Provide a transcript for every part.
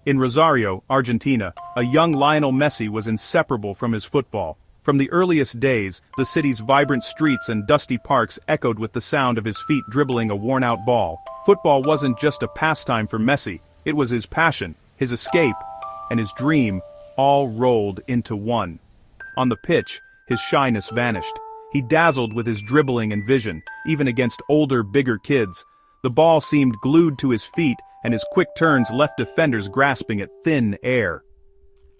In Rosario, Argentina, a young Lionel Messi was inseparable from his football. From the earliest days, the city's vibrant streets and dusty parks echoed with the sound of his feet dribbling a worn-out ball. Football wasn't just a pastime for Messi, it was his passion, his escape, and his dream, all rolled into one. On the pitch, his shyness vanished. He dazzled with his dribbling and vision, even against older, bigger kids. The ball seemed glued to his feet, and his quick turns left defenders grasping at thin air.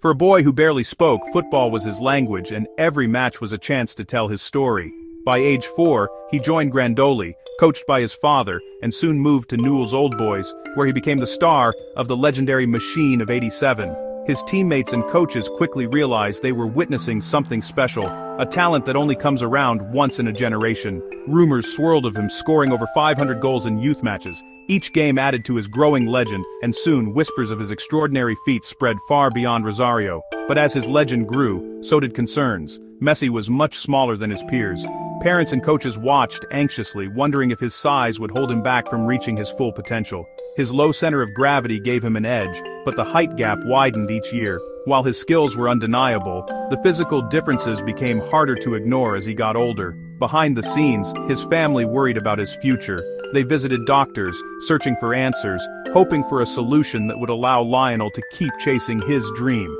For a boy who barely spoke, football was his language, and every match was a chance to tell his story. By age 4, he joined Grandoli, coached by his father, and soon moved to Newell's Old Boys, where he became the star of the legendary Machine of '87. His teammates and coaches quickly realized they were witnessing something special, a talent that only comes around once in a generation. Rumors swirled of him scoring over 500 goals in youth matches. Each game added to his growing legend, and soon whispers of his extraordinary feats spread far beyond Rosario. But as his legend grew, so did concerns. Messi was much smaller than his peers. Parents and coaches watched anxiously, wondering if his size would hold him back from reaching his full potential. His low center of gravity gave him an edge, but the height gap widened each year. While his skills were undeniable, the physical differences became harder to ignore as he got older. Behind the scenes, his family worried about his future. They visited doctors, searching for answers, hoping for a solution that would allow Lionel to keep chasing his dream.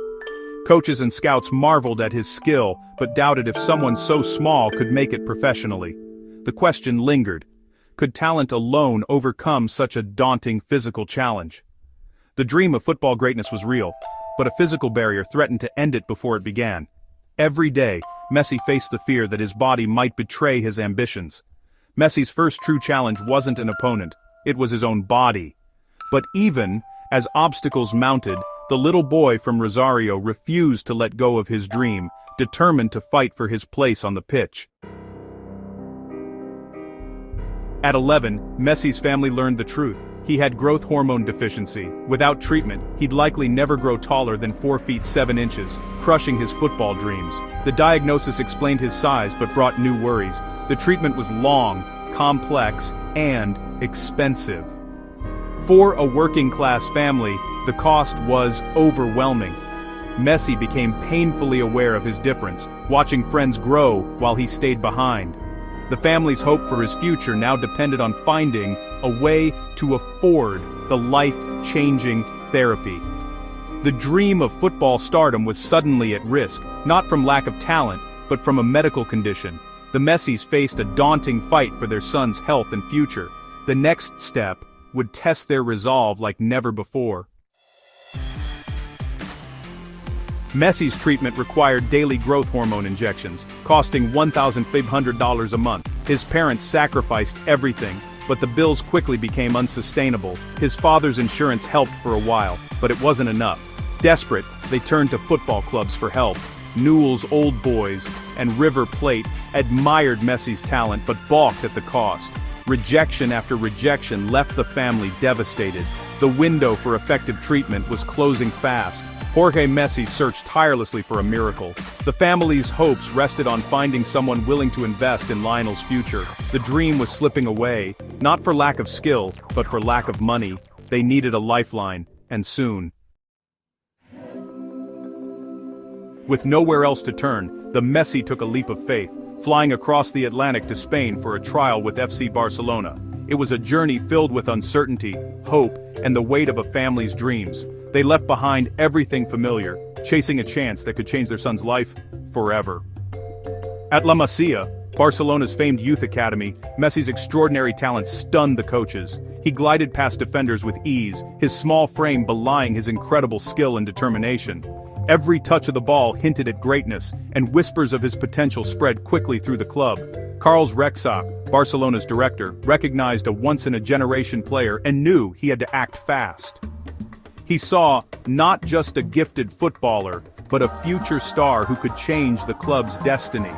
Coaches and scouts marveled at his skill, but doubted if someone so small could make it professionally. The question lingered. Could talent alone overcome such a daunting physical challenge? The dream of football greatness was real, but a physical barrier threatened to end it before it began. Every day, Messi faced the fear that his body might betray his ambitions. Messi's first true challenge wasn't an opponent, it was his own body. But even as obstacles mounted, the little boy from Rosario refused to let go of his dream, determined to fight for his place on the pitch. At 11, Messi's family learned the truth. He had growth hormone deficiency. Without treatment, he'd likely never grow taller than 4 feet 7 inches, crushing his football dreams. The diagnosis explained his size but brought new worries. The treatment was long, complex, and expensive. For a working-class family, the cost was overwhelming. Messi became painfully aware of his difference, watching friends grow while he stayed behind. The family's hope for his future now depended on finding a way to afford the life-changing therapy. The dream of football stardom was suddenly at risk, not from lack of talent, but from a medical condition. The Messis faced a daunting fight for their son's health and future. The next step would test their resolve like never before. Messi's treatment required daily growth hormone injections, costing $1,500 a month. His parents sacrificed everything, but the bills quickly became unsustainable. His father's insurance helped for a while, but it wasn't enough. Desperate, they turned to football clubs for help. Newell's Old Boys and River Plate admired Messi's talent but balked at the cost. Rejection after rejection left the family devastated. The window for effective treatment was closing fast. Jorge Messi searched tirelessly for a miracle. The family's hopes rested on finding someone willing to invest in Lionel's future. The dream was slipping away, not for lack of skill, but for lack of money. They needed a lifeline, and soon. With nowhere else to turn, the Messi took a leap of faith, flying across the Atlantic to Spain for a trial with FC Barcelona. It was a journey filled with uncertainty, hope, and the weight of a family's dreams. They left behind everything familiar, chasing a chance that could change their son's life forever. At La Masia, Barcelona's famed youth academy, Messi's extraordinary talent stunned the coaches. He glided past defenders with ease, his small frame belying his incredible skill and determination. Every touch of the ball hinted at greatness, and whispers of his potential spread quickly through the club. Carlos Rexach, Barcelona's director, recognized a once-in-a-generation player and knew he had to act fast. He saw not just a gifted footballer, but a future star who could change the club's destiny.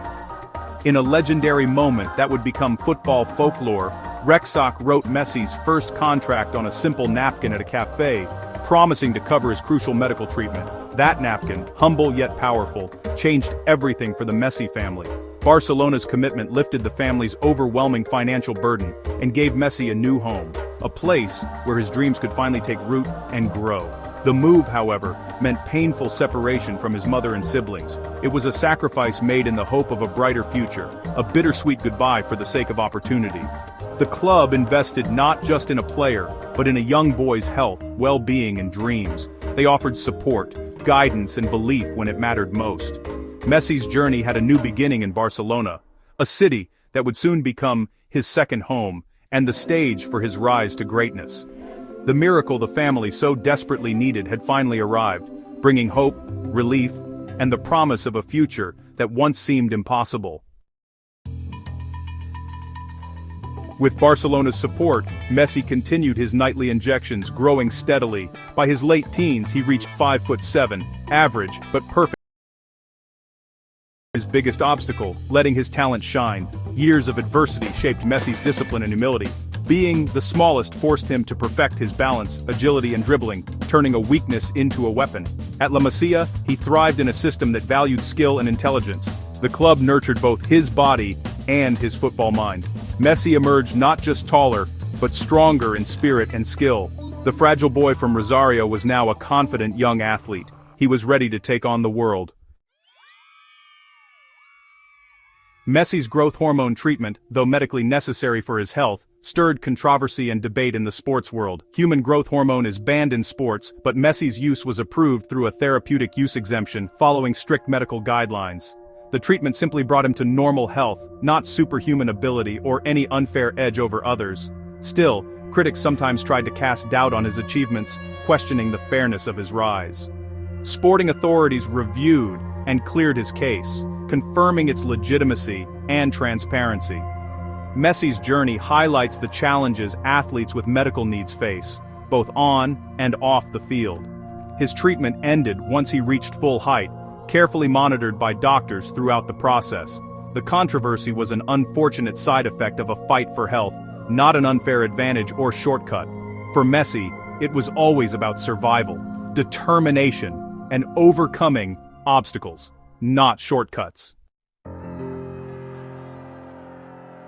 In a legendary moment that would become football folklore, Rexach wrote Messi's first contract on a simple napkin at a cafe, promising to cover his crucial medical treatment. That napkin, humble yet powerful, changed everything for the Messi family. Barcelona's commitment lifted the family's overwhelming financial burden and gave Messi a new home, a place where his dreams could finally take root and grow. The move, however, meant painful separation from his mother and siblings. It was a sacrifice made in the hope of a brighter future, a bittersweet goodbye for the sake of opportunity. The club invested not just in a player, but in a young boy's health, well-being, and dreams. They offered support, guidance, and belief when it mattered most. Messi's journey had a new beginning in Barcelona, a city that would soon become his second home, and the stage for his rise to greatness. The miracle the family so desperately needed had finally arrived, bringing hope, relief, and the promise of a future that once seemed impossible. With Barcelona's support, Messi continued his nightly injections, growing steadily. By his late teens, he reached 5'7", average but perfect. His biggest obstacle, letting his talent shine. Years of adversity shaped Messi's discipline and humility. Being the smallest forced him to perfect his balance, agility, and dribbling, turning a weakness into a weapon. At La Masia, he thrived in a system that valued skill and intelligence. The club nurtured both his body and his football mind. Messi emerged not just taller, but stronger in spirit and skill. The fragile boy from Rosario was now a confident young athlete. He was ready to take on the world. Messi's growth hormone treatment, though medically necessary for his health, stirred controversy and debate in the sports world. Human growth hormone is banned in sports, but Messi's use was approved through a therapeutic use exemption, following strict medical guidelines. The treatment simply brought him to normal health, not superhuman ability or any unfair edge over others. Still, critics sometimes tried to cast doubt on his achievements, questioning the fairness of his rise. Sporting authorities reviewed and cleared his case, confirming its legitimacy and transparency. Messi's journey highlights the challenges athletes with medical needs face, both on and off the field. His treatment ended once he reached full height, carefully monitored by doctors throughout the process. The controversy was an unfortunate side effect of a fight for health, not an unfair advantage or shortcut. For Messi, it was always about survival, determination, and overcoming obstacles, not shortcuts.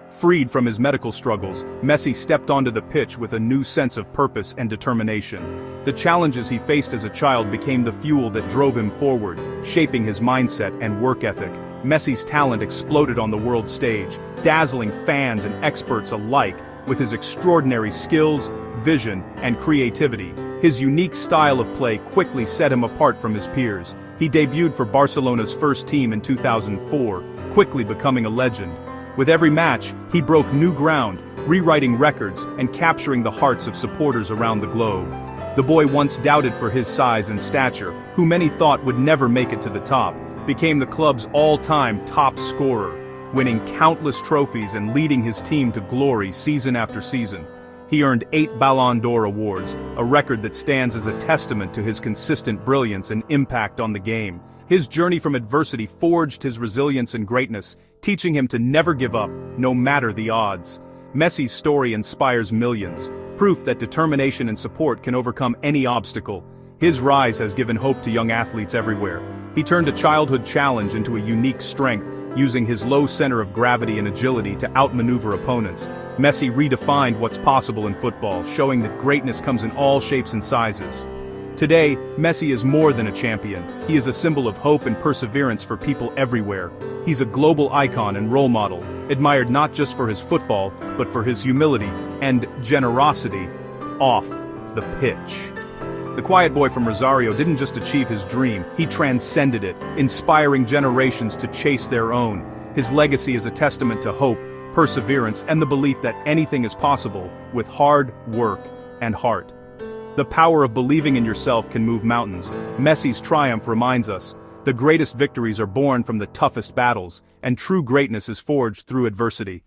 Freed from his medical struggles, Messi stepped onto the pitch with a new sense of purpose and determination. The challenges he faced as a child became the fuel that drove him forward, shaping his mindset and work ethic. Messi's talent exploded on the world stage, dazzling fans and experts alike with his extraordinary skills, vision, and creativity. His unique style of play quickly set him apart from his peers. He debuted for Barcelona's first team in 2004, quickly becoming a legend. With every match, he broke new ground, rewriting records and capturing the hearts of supporters around the globe. The boy once doubted for his size and stature, who many thought would never make it to the top, became the club's all-time top scorer, winning countless trophies and leading his team to glory season after season. He earned 8 Ballon d'Or awards, a record that stands as a testament to his consistent brilliance and impact on the game. His journey from adversity forged his resilience and greatness, teaching him to never give up, no matter the odds. Messi's story inspires millions, proof that determination and support can overcome any obstacle. His rise has given hope to young athletes everywhere. He turned a childhood challenge into a unique strength, using his low center of gravity and agility to outmaneuver opponents. Messi redefined what's possible in football, showing that greatness comes in all shapes and sizes. Today, Messi is more than a champion. He is a symbol of hope and perseverance for people everywhere. He's a global icon and role model, admired not just for his football, but for his humility and generosity off the pitch. The quiet boy from Rosario didn't just achieve his dream, he transcended it, inspiring generations to chase their own. His legacy is a testament to hope, perseverance, and the belief that anything is possible with hard work and heart. The power of believing in yourself can move mountains. Messi's triumph reminds us, the greatest victories are born from the toughest battles, and true greatness is forged through adversity.